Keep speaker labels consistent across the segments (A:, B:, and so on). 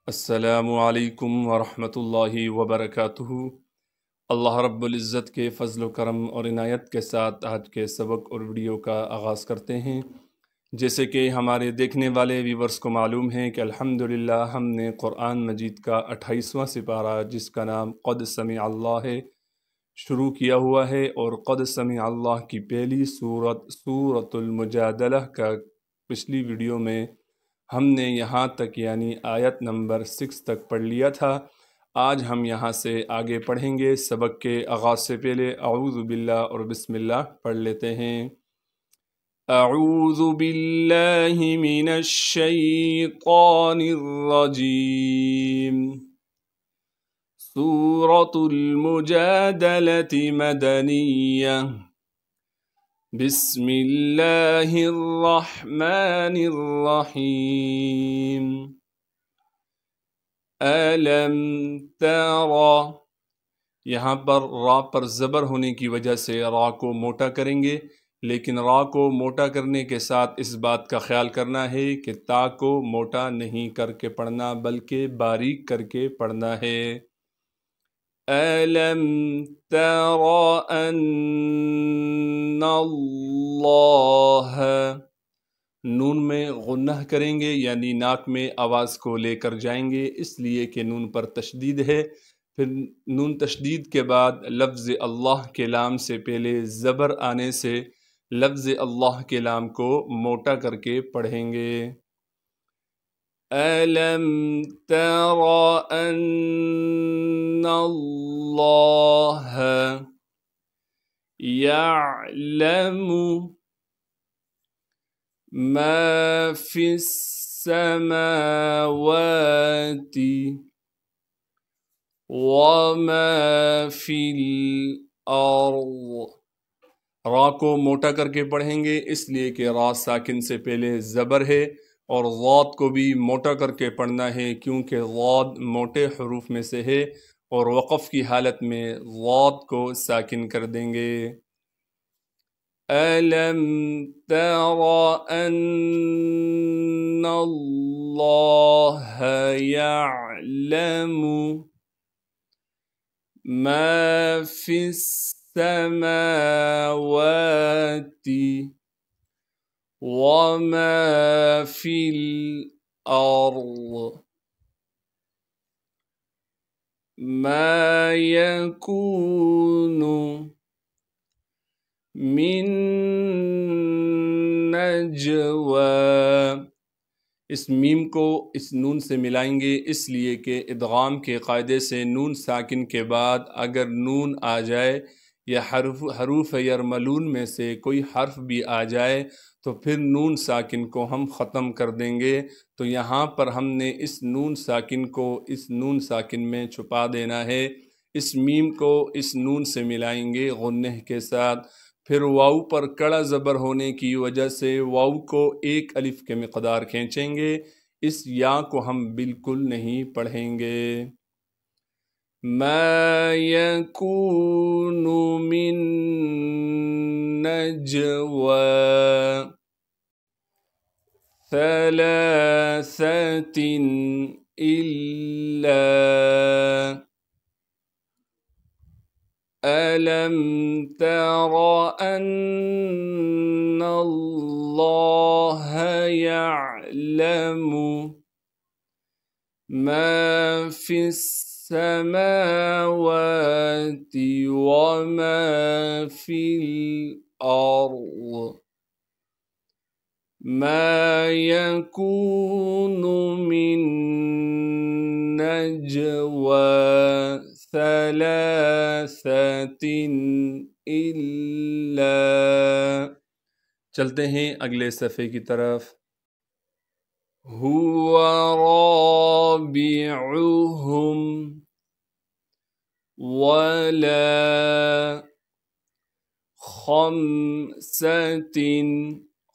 A: अस्सलामु अलैकुम वरहमतुल्लाहि वबरकातुहू। अल्लाह रब्बुल इज़्ज़त के फ़ज़्ल व करम और इनायत के साथ आज के सबक और वीडियो का आगाज़ करते हैं। जैसे कि हमारे देखने वाले व्यूवर्स को मालूम है कि अल्हम्दुलिल्लाह हमने क़ुरान मजीद का 28वां सिपारा, जिसका नाम क़द समी अल्लाह है, शुरू किया हुआ है। और क़द समी अल्लाह की पहली सूरतुल मुजादला का पिछली वीडियो में हमने यहाँ तक यानी आयत नंबर 6 तक पढ़ लिया था। आज हम यहाँ से आगे पढ़ेंगे। सबक के आगाज़ से पहले अऊज़ु बिल्लाह और बिस्मिल्लाह पढ़ लेते हैं। अऊज़ु बिल्लाहि मिनश शैतानिर रजीम। सूरतुल मुजादलति मदनिय्यह। बिस्मिल्लाहिर्रहमानिर्रहीम। अलम तरा, यहाँ पर रा पर ज़बर होने की वजह से रा को मोटा करेंगे, लेकिन रा को मोटा करने के साथ इस बात का ख्याल करना है कि ता को मोटा नहीं करके पढ़ना बल्कि बारीक करके पढ़ना है। अलम तरा अन्नल्लाह, नून में गुन्नह करेंगे यानी नाक में आवाज़ को लेकर जाएंगे, इसलिए कि नून पर तशदीद है। फिर नून तशदीद के बाद लफ्ज़ अल्लाह के लाम से पहले ज़बर आने से लफ्ज़ अल्लाह के लाम को मोटा करके पढ़ेंगे। अलम तरा अन्नल्लाह यअलमु मा फिस्समावाति वमा फिल अर्द। रा को मोटा करके पढ़ेंगे, इसलिए कि रा साकिन से पहले ज़बर है, और ज़ाद को भी मोटा करके पढ़ना है क्योंकि ज़ाद मोटे हरूफ में से है, और वक़फ़ की हालत में ज़ाद को साकिन कर देंगे। अलम तरा अन्नल्लाह यअलमु मा फिस्समावाति वमा फिल अर्द। मा यकूनु मिन नजवा, इस मीम को इस नून से मिलाएंगे, इसलिए कि इदगाम के कायदे से नून साकिन के बाद अगर नून आ जाए या हरूफ यरमलून में से कोई हर्फ भी आ जाए तो फिर नून साकिन को हम ख़त्म कर देंगे। तो यहाँ पर हमने इस नून साकिन को इस नून साकिन में छुपा देना है। इस मीम को इस नून से मिलाएंगे गुन्नह के साथ। फिर वाऊ पर कड़ा ज़बर होने की वजह से वाऊ को एक अलिफ के मिक़दार खींचेंगे। इस या को हम बिल्कुल नहीं पढ़ेंगे। मा यकूनु मिन नजवा सलासतिन इल्ला अलम तरा अन्नल्लाह यअलमु मा फिस्समावाति वमा फिल अर्द। मा यकूनु मिन नजवा सलासतिन इल्ला। चलते हैं अगले सफ़े की तरफ। हुवा राबिउहुम वला खम्सतिन,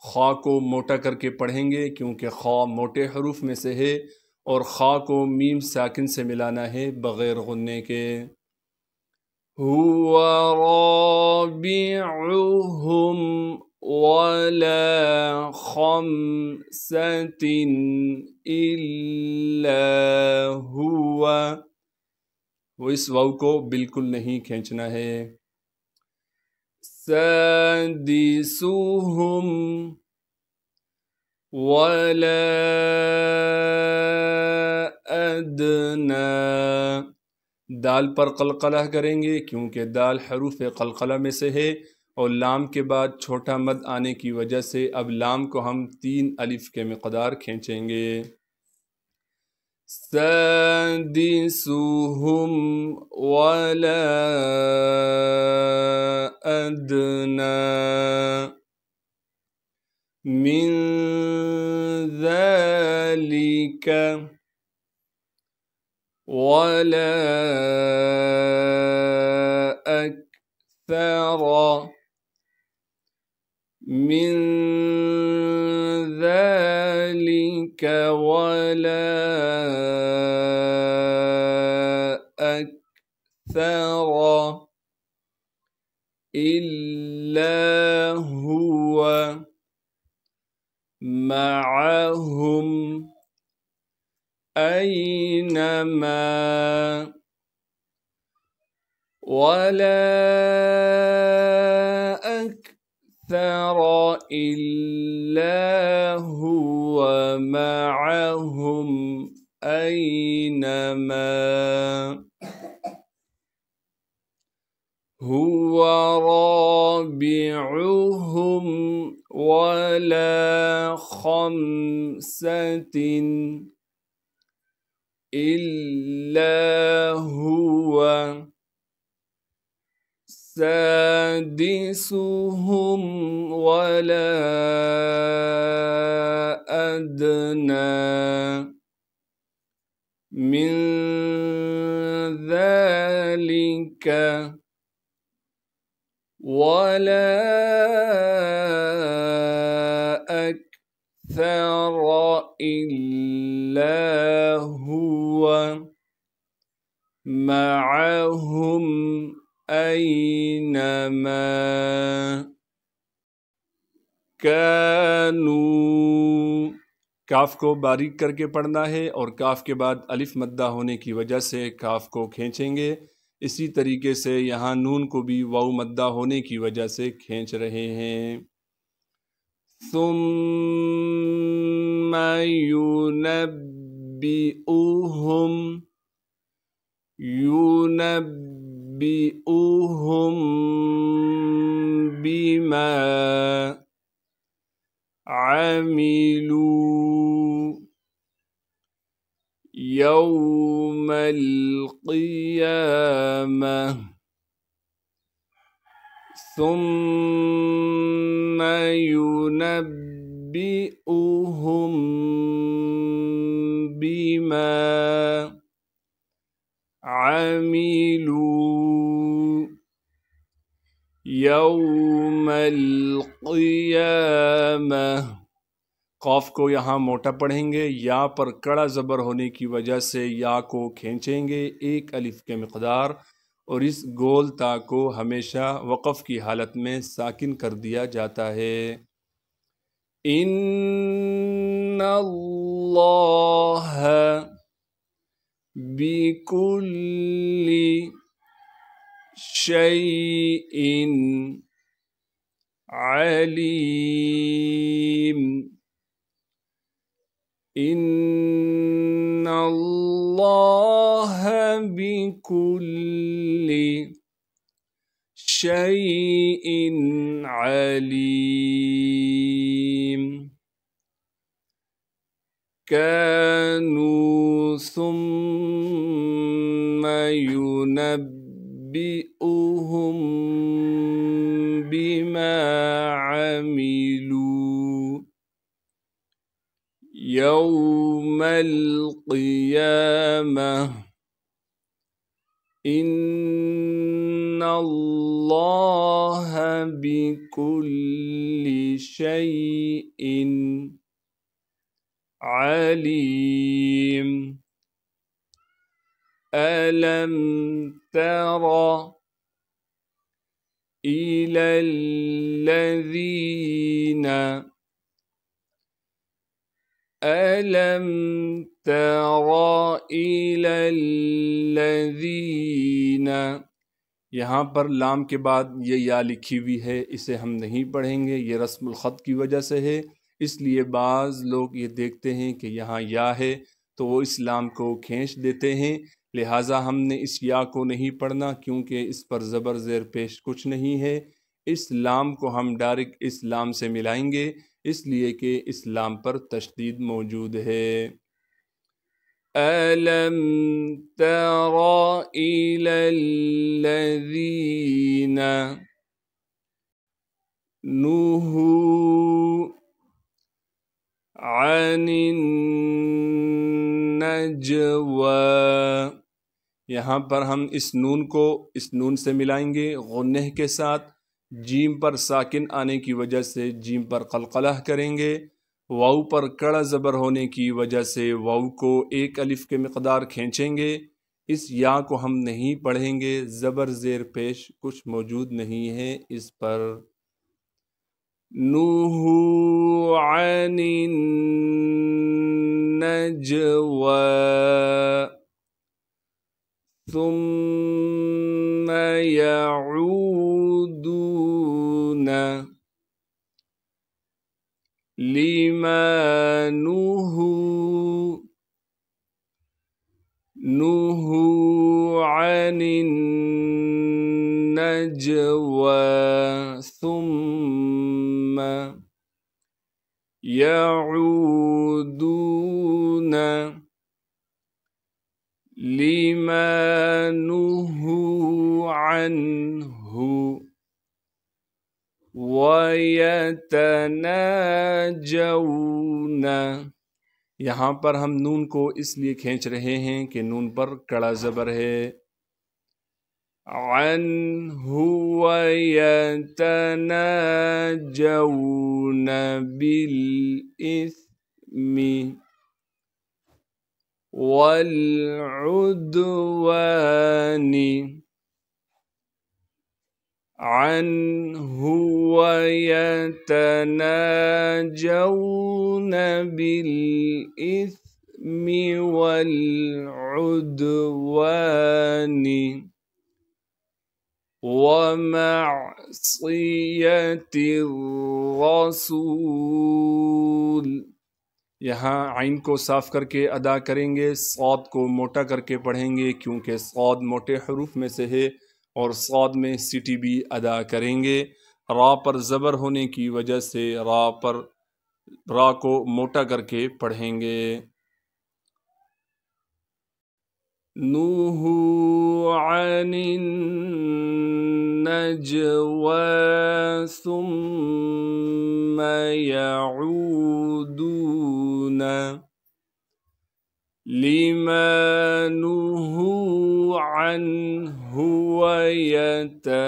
A: खा को मोटा करके पढ़ेंगे क्योंकि खा मोटे हरूफ में से है, और खा को मीम साकिन से मिलाना है बग़ैर गुन्ने के। हुवा राबिउहुम वला खम्सतिन इल्ला हुवा, वो इस वाव को बिल्कुल नहीं खींचना है। सादिसुहुम वला अदना, दाल पर कलकला करेंगे क्योंकि दाल हरूफ कलकला में से है और लाम के बाद छोटा मद आने की वजह से अब लाम को हम 3 अलिफ के मिक़दार खींचेंगे। सादिसुहुम वला अदना मिन ज़ालिका वला अक्सर मिन ज़ालिका वला अक्सर इल्ला हुवा मअहुम ऐनमा वला अक्सर इल्ला हुवा मअहुम ऐनमा हुवा राबिउहुम वला खम्सतिन इल्ला हुवा सादिसुहुम वला अदना मिन ज़ालिका वला अक्सर इल्ला हुवा मअहुम ऐनमा कानू, काफ को बारीक करके पढ़ना है और काफ के बाद अलिफ मद्दा होने की वजह से काफ को खींचेंगे। इसी तरीके से यहाँ नून को भी वाव मद्दा होने की वजह से खींच रहे हैं। सुम्मा युनब्बिउहुम, युनब्बिउहुम बिमा आमिलू यौमल क़ियामह सुम्मा युनब्बिउहुम बिमा आमिलू यौमल क़ियामह। क़ाफ को यहाँ मोटा पढ़ेंगे, या पर कड़ा ज़बर होने की वजह से या को खींचेंगे 1 अलिफ के मिक़दार, और इस गोल ता को हमेशा वक़फ़ की हालत में साकिन कर दिया जाता है। इन्नल्लाह बिकुल्ली शैइन अलीम, इन्नल्लाह बिकुल्ली शैइन अलीम। कानू सुम्मा युनब्बिउहुम बिमा अमिलू यौमल क़ियामह इन्नल्लाह बिकुल्ली शैइन अलीम। अलम तरा इलल्लज़ीना अलम तरा इलल्लज़ीना, यहाँ पर लाम के बाद ये या लिखी हुई है, इसे हम नहीं पढ़ेंगे, ये रस्मुल ख़त की वजह से है। इसलिए बाज़ लोग ये देखते हैं कि यहाँ या है तो वो इस लाम को खींच देते हैं, लिहाजा हमने इस या को नहीं पढ़ना क्योंकि इस पर ज़बर ज़ेर पेश कुछ नहीं है। इस लाम को हम डायरेक्ट इस लाम से मिलाएंगे, इसलिए कि इस लाम पर तशदीद मौजूद है। अलम तरा इलल्लज़ीना नुहू अनिन नजवा, यहाँ पर हम इस नून को इस नून से मिलाएंगे गुन्नह के साथ। जीम पर साकिन आने की वजह से जीम पर कलकलह करेंगे। वाऊ पर कड़ा ज़बर होने की वजह से वाऊ को एक अलिफ के मिक़दार खींचेंगे। इस या को हम नहीं पढ़ेंगे, ज़बर ज़ेर पेश कुछ मौजूद नहीं है इस पर। नूहू अनिन नजवा सुम्म यऊदून लिमा नुहू अनिन नजवा सुम्म यऊदून लिमा नुहू अन्हु वयतनाजऊन, यहाँ पर हम नून को इसलिए खींच रहे हैं कि नून पर कड़ा ज़बर है। अन्हु वयतनाजऊन बिल इस्मि वल उद्वानी, अन्हु वयतनाजऊन बिल इस्मि वल उद्वानी वमअसियतिर रसूल, यहाँ आइन को साफ करके अदा करेंगे, सौद को मोटा करके पढ़ेंगे क्योंकि सौद मोटे हरूफ में से है और सौद में सिटी भी अदा करेंगे। रा पर ज़बर होने की वजह से रा को मोटा करके पढ़ेंगे। नूहू अनिन नजवा सुम्म यऊदून लिमा नुहू अन्हु वयतनाजऊन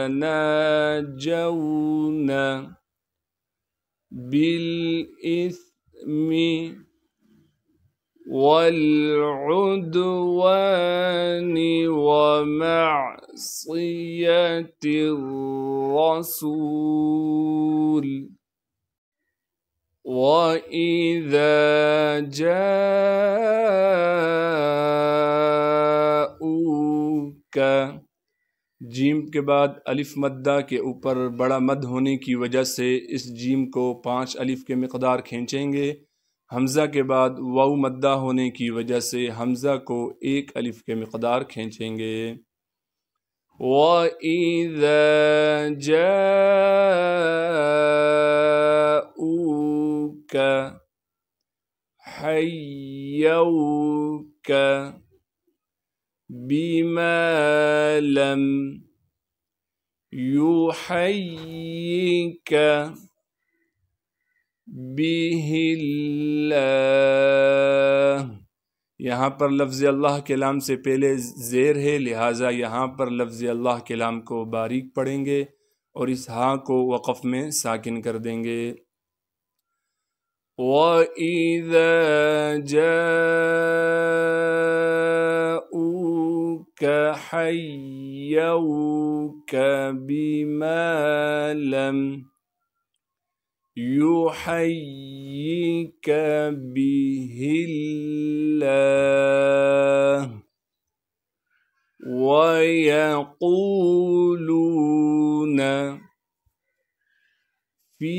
A: बिल इस्मि वल उद्वानी वमअसियतिर रसूल वइज़ा जाऊका, जीम के बाद अलिफ मद्दा के ऊपर बड़ा मद होने की वजह से इस जीम को 5 अलिफ के मिक़दार खींचेंगे। हमज़ा के बाद वाऊ मद्दा होने की वजह से हमज़ा को 1 अलिफ के मिक़दार खींचेंगे। वइज़ा जाऊका हय्यौका बिमा लम युहय्यिका बिहिल्लाह, यहाँ पर लफ्ज़ अल्लाह के लाम से पहले ज़ेर है, लिहाजा यहाँ पर लफ्ज़ अल्लाह के लाम को बारीक पढ़ेंगे और इस हाँ को वक़फ़ में साकिन कर देंगे। वइज़ा जाऊका हय्यौका बिमा लम युहय्यिक به الله ويقولون في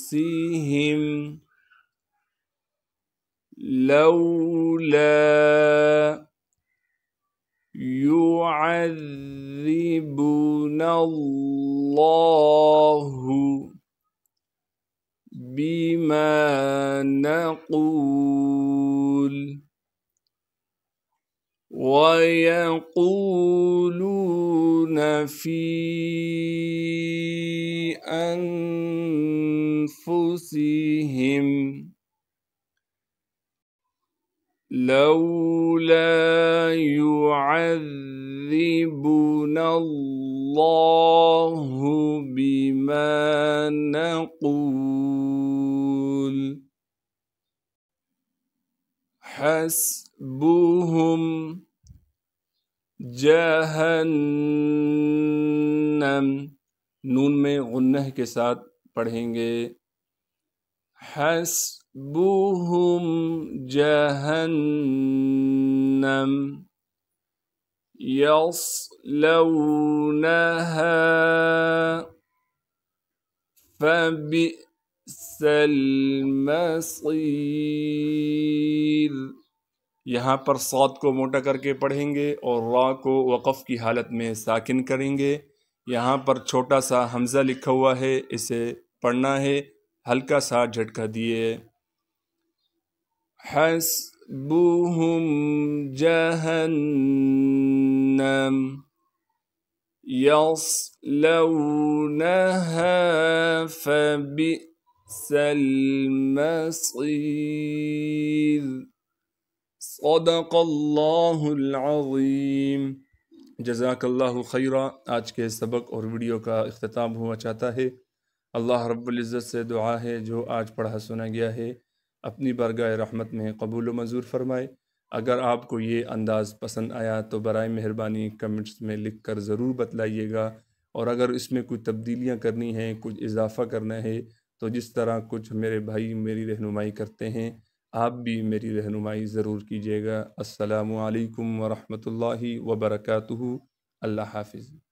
A: أنفسهم لولا يعذبنا الله بما نقول ويقولون في أنفسهم لولا يعذبنا الله بما نقول حسبهم जहन्नम नून में गुन्नह के साथ पढ़ेंगे हस्बुहुम जहन्नम यस्लौनहा फबिअसल मसीर। यहाँ पर सौद को मोटा करके पढ़ेंगे और रा को वक़फ़ की हालत में साकिन करेंगे। यहाँ पर छोटा सा हमज़ा लिखा हुआ है, इसे पढ़ना है, हल्का सा झटका दिए। हस्बुहुम जहन्नम यस्लौनहा फबिअसल मसीर। सदक़ल्लाहुल अज़ीम। जज़ाकल्लाहु खैरा। आज के सबक और वीडियो का इख्तिताम हुआ चाहता है। अल्लाह रब्बुल इज़्ज़त से दुआ है जो आज पढ़ा सुना गया है अपनी बारगाह रहमत में कबूल व मंजूर फरमाए। अगर आपको ये अंदाज़ पसंद आया तो बराए मेहरबानी कमेंट्स में लिख कर ज़रूर बतलाइएगा, और अगर इसमें कुछ तब्दीलियाँ करनी हैं, कुछ इजाफ़ा करना है, तो जिस तरह कुछ मेरे भाई मेरी रहनुमाई करते हैं आप भी मेरी रहनुमाई ज़रूर कीजिएगा। अस्सलामु अलैकुम व रहमतुल्लाहि व बरकातुहू। अल्लाह हाफ़िज़।